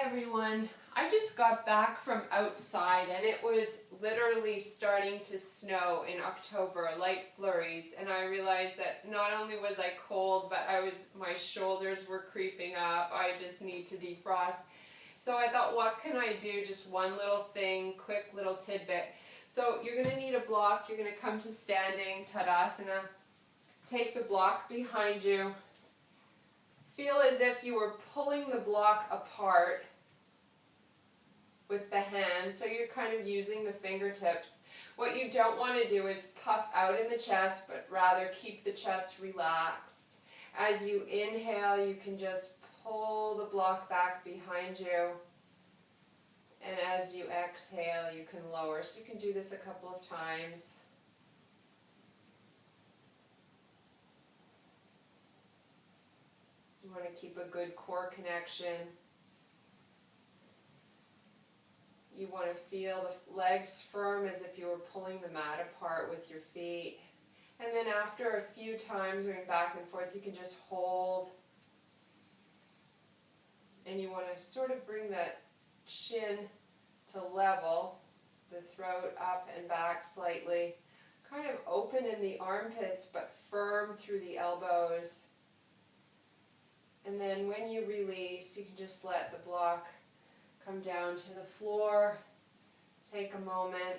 everyone. I just got back from outside and it was literally starting to snow in October, light flurries, and I realized that not only was I cold, but my shoulders were creeping up. I just need to defrost. So I thought, what can I do? Just one little thing, quick little tidbit. So you're going to need a block. You're going to come to standing Tadasana. Take the block behind you. Feel as if you were pulling the block apart with the hand, so you're kind of using the fingertips. What you don't want to do is puff out in the chest, but rather keep the chest relaxed. As you inhale, you can just pull the block back behind you, and as you exhale, you can lower. So you can do this a couple of times. You want to keep a good core connection. You want to feel the legs firm as if you were pulling the mat apart with your feet. And then after a few times going back and forth, you can just hold. And you want to sort of bring that chin to level, the throat up and back slightly. Kind of open in the armpits, but firm through the elbows. And then when you release, you can just let the block come down to the floor. Take a moment.